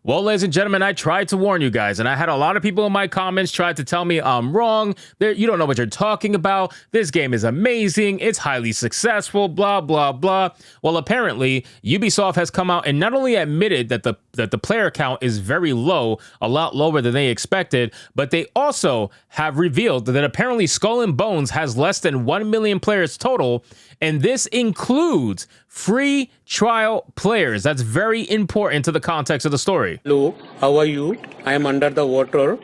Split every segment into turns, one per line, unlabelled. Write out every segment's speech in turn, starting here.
Well, ladies and gentlemen, I tried to warn you guys, and I had a lot of people in my comments try to tell me I'm wrong. You don't know what you're talking about. This game is amazing. It's highly successful, blah, blah, blah. Well, apparently, Ubisoft has come out and not only admitted that the player count is very low, a lot lower than they expected, but they also have revealed that apparently Skull and Bones has less than 1 million players total, and this includes free trial players. That's very important to the context of the story.
Hello, how are you? I am under the water.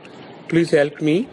Please help me.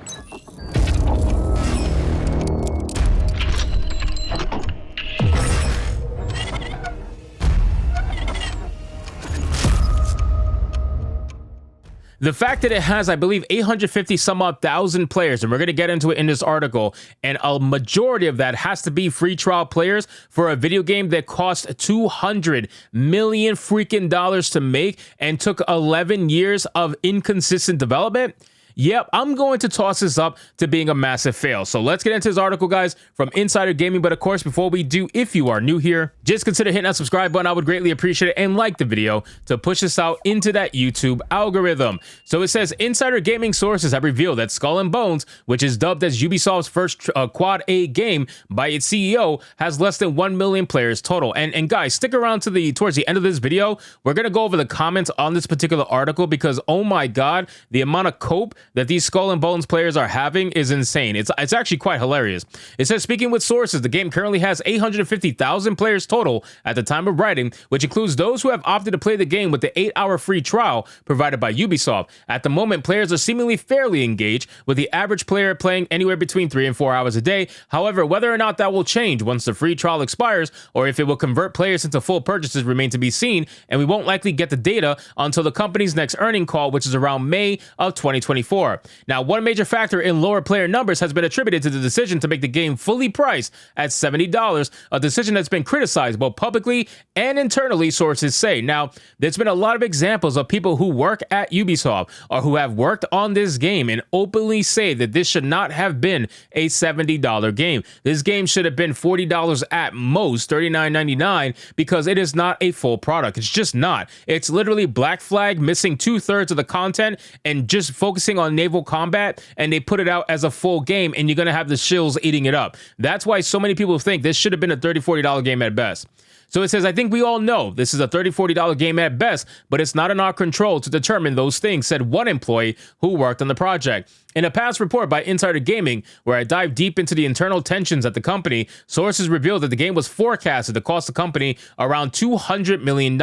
The fact that it has, I believe, 850 some odd thousand players, and we're going to get into it in this article, and a majority of that has to be free trial players for a video game that cost $200 million freaking dollars to make and took 11 years of inconsistent development. Yep, I'm going to toss this up to being a massive fail. So let's get into this article, guys, from Insider Gaming. But of course, before we do, if you are new here, just consider hitting that subscribe button. I would greatly appreciate it, and like the video to push this out into that YouTube algorithm. So it says Insider Gaming sources have revealed that Skull and Bones, which is dubbed as Ubisoft's first Quad A game by its CEO, has less than 1 million players total. And guys, stick around to towards the end of this video. We're gonna go over the comments on this particular article because, oh my God, the amount of cope that these Skull and Bones players are having is insane. It's actually quite hilarious. It says, speaking with sources, the game currently has 850,000 players total at the time of writing, which includes those who have opted to play the game with the 8-hour free trial provided by Ubisoft. At the moment, players are seemingly fairly engaged, with the average player playing anywhere between 3 and 4 hours a day. However, whether or not that will change once the free trial expires, or if it will convert players into full purchases, remain to be seen, and we won't likely get the data until the company's next earning call, which is around May of 2024. Now, one major factor in lower player numbers has been attributed to the decision to make the game fully priced at $70, a decision that's been criticized both publicly and internally, sources say. Now, there's been a lot of examples of people who work at Ubisoft or who have worked on this game and openly say that this should not have been a $70 game. This game should have been $40 at most, $39.99, because it is not a full product. It's just not. It's literally Black Flag missing 2/3 of the content and just focusing on naval combat, and they put it out as a full game, and you're going to have the shills eating it up. That's why so many people think this should have been a $30, $40 game at best. So it says, I think we all know this is a $30, $40 game at best, but it's not in our control to determine those things, said one employee who worked on the project. In a past report by Insider Gaming, where I dive deep into the internal tensions at the company, sources revealed that the game was forecasted to cost the company around $200 million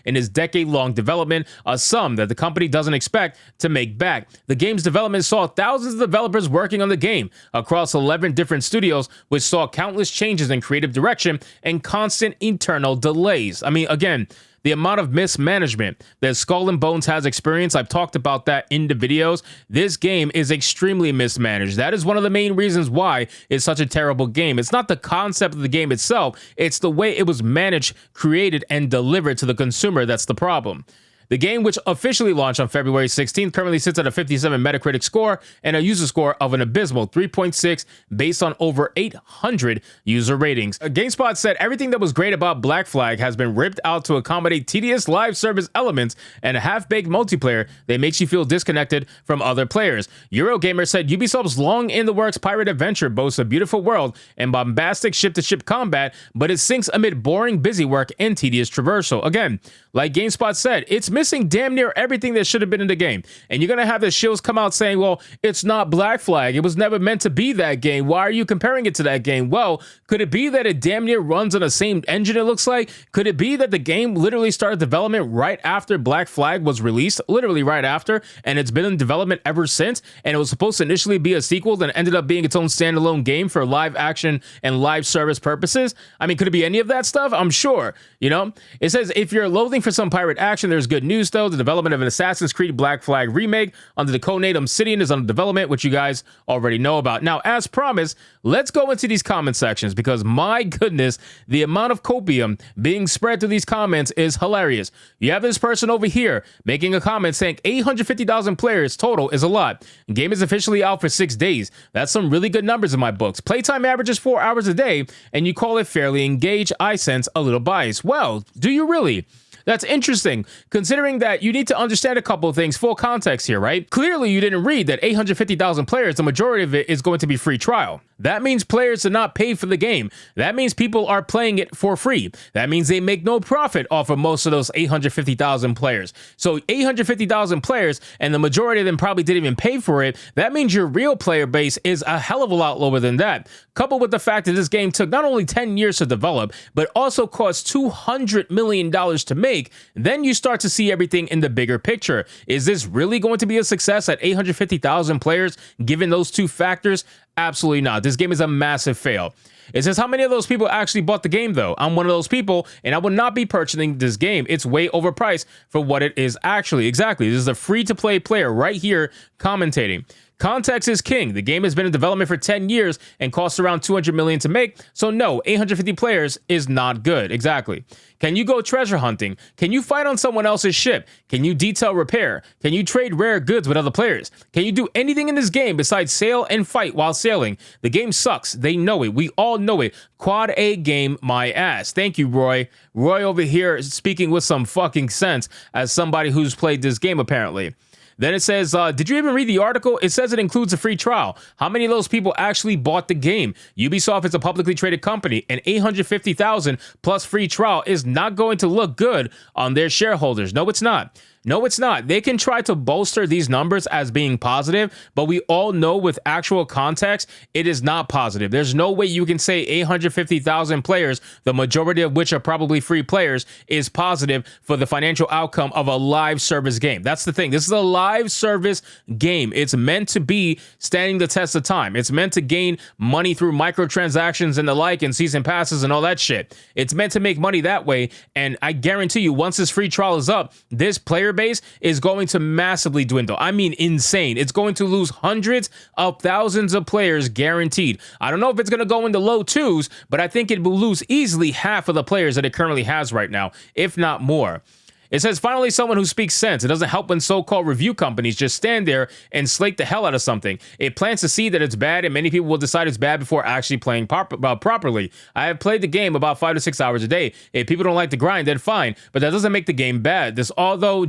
in its decade-long development, a sum that the company doesn't expect to make back. The game's development saw thousands of developers working on the game across 11 different studios, which saw countless changes in creative direction and constant internal delays. I mean, again, the amount of mismanagement that Skull and Bones has experienced, I've talked about that in the videos. This game is extremely mismanaged. That is one of the main reasons why it's such a terrible game. It's not the concept of the game itself, it's the way it was managed, created, and delivered to the consumer that's the problem. The game, which officially launched on February 16th, currently sits at a 57 Metacritic score and a user score of an abysmal 3.6 based on over 800 user ratings. GameSpot said everything that was great about Black Flag has been ripped out to accommodate tedious live service elements and a half-baked multiplayer that makes you feel disconnected from other players. Eurogamer said Ubisoft's long-in-the-works pirate adventure boasts a beautiful world and bombastic ship-to-ship combat, but it sinks amid boring busy work and tedious traversal. Again, like GameSpot said, it's missing damn near everything that should have been in the game. And you're going to have the shills come out saying, well, it's not Black Flag. It was never meant to be that game. Why are you comparing it to that game? Well, could it be that it damn near runs on the same engine, it looks like? Could it be that the game literally started development right after Black Flag was released? Literally right after. And it's been in development ever since. And it was supposed to initially be a sequel that ended up being its own standalone game for live action and live service purposes. I mean, could it be any of that stuff? I'm sure. You know, it says if you're loathing for some pirate action, there's good news though. The development of an Assassin's Creed Black Flag remake under the codename Obsidian is under development, which you guys already know about. Now, as promised, let's go into these comment sections because my goodness, the amount of copium being spread through these comments is hilarious. You have this person over here making a comment saying 850,000 players total is a lot. The game is officially out for 6 days. That's some really good numbers in my books. Playtime averages 4 hours a day, and you call it fairly engaged. I sense a little bias. Well, do you really? That's interesting, considering that you need to understand a couple of things, full context here, right? Clearly, you didn't read that 850,000 players, the majority of it is going to be free trial. That means players did not pay for the game. That means people are playing it for free. That means they make no profit off of most of those 850,000 players. So 850,000 players, and the majority of them probably didn't even pay for it. That means your real player base is a hell of a lot lower than that. Coupled with the fact that this game took not only 10 years to develop, but also cost $200 million to make, then you start to see everything in the bigger picture. Is this really going to be a success at 850,000 players, given those two factors? Absolutely not. This game is a massive fail. It says, how many of those people actually bought the game, though? I'm one of those people, and I would not be purchasing this game. It's way overpriced for what it is actually. Exactly. This is a free-to-play player right here commentating. Context is king. The game has been in development for 10 years and costs around $200 million to make. So no, 850 players is not good. Exactly. Can you go treasure hunting? Can you fight on someone else's ship? Can you detail repair? Can you trade rare goods with other players? Can you do anything in this game besides sail and fight while sailing? The game sucks. They know it. We all know it. Quad A game, my ass. Thank you, Roy. Roy over here speaking with some fucking sense as somebody who's played this game, apparently. Then it says, did you even read the article? It says it includes a free trial. How many of those people actually bought the game? Ubisoft is a publicly traded company, and 850,000 plus free trial is not going to look good on their shareholders. No, it's not. No, it's not. They can try to bolster these numbers as being positive, but we all know with actual context, it is not positive. There's no way you can say 850,000 players, the majority of which are probably free players, is positive for the financial outcome of a live service game. That's the thing. This is a live service game. It's meant to be standing the test of time. It's meant to gain money through microtransactions and the like and season passes and all that shit. It's meant to make money that way. And I guarantee you, once this free trial is up, this player base is going to massively dwindle. I mean, insane. It's going to lose hundreds of thousands of players guaranteed. I don't know if it's going to go in the low twos, but I think it will lose easily half of the players that it currently has right now, if not more. It says, finally, someone who speaks sense. It doesn't help when so-called review companies just stand there and slate the hell out of something. It plants to see that it's bad, and many people will decide it's bad before actually playing properly. I have played the game about 5 to 6 hours a day. If people don't like the grind, then fine, but that doesn't make the game bad. This, although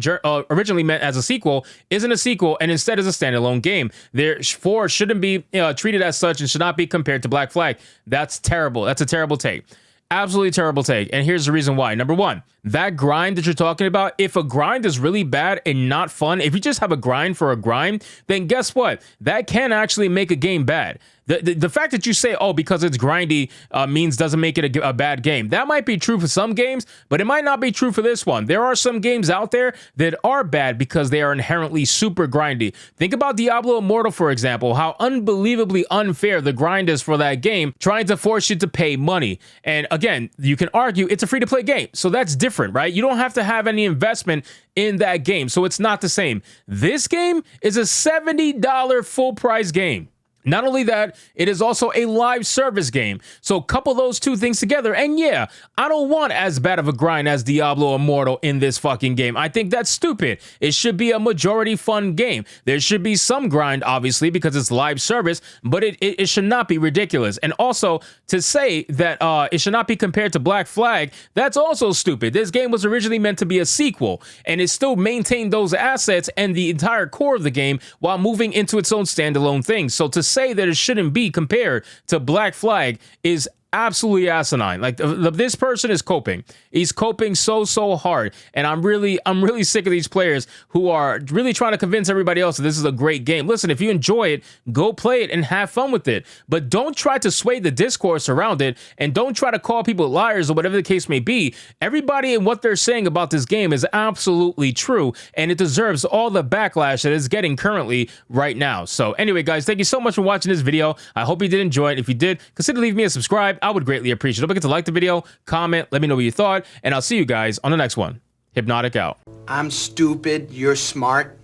originally meant as a sequel, isn't a sequel, and instead is a standalone game. Therefore, shouldn't be treated as such and should not be compared to Black Flag. That's terrible. That's a terrible take. Absolutely terrible take. And here's the reason why. Number one, that grind that you're talking about, if a grind is really bad and not fun, if you just have a grind for a grind, then guess what? That can actually make a game bad. The fact that you say, oh, because it's grindy means doesn't make it a bad game. That might be true for some games, but it might not be true for this one. There are some games out there that are bad because they are inherently super grindy. Think about Diablo Immortal, for example, how unbelievably unfair the grind is for that game, trying to force you to pay money. And again, you can argue it's a free-to-play game, so that's different, right? You don't have to have any investment in that game, so it's not the same. This game is a $70 full-price game. Not only that, it is also a live service game. So couple those two things together, and yeah, I don't want as bad of a grind as Diablo Immortal in this fucking game. I think that's stupid. It should be a majority fun game. There should be some grind, obviously, because it's live service, but it should not be ridiculous. And also, to say that it should not be compared to Black Flag, that's also stupid. This game was originally meant to be a sequel, and it still maintained those assets and the entire core of the game while moving into its own standalone thing. So to say that it shouldn't be compared to Black Flag is absolutely asinine. Like this person is coping. He's coping so hard, and I'm really sick of these players who are really trying to convince everybody else that this is a great game. Listen, if you enjoy it, go play it and have fun with it, but don't try to sway the discourse around it, and don't try to call people liars or whatever the case may be. Everybody and what they're saying about this game is absolutely true, and it deserves all the backlash that it's getting currently right now. So anyway, guys, thank you so much for watching this video. I hope you did enjoy it. If you did, consider leaving me a subscribe. I would greatly appreciate it. Don't forget to like the video, comment, let me know what you thought, and I'll see you guys on the next one. Hypnotic out.
I'm stupid, you're smart.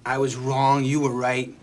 I was wrong, you were right.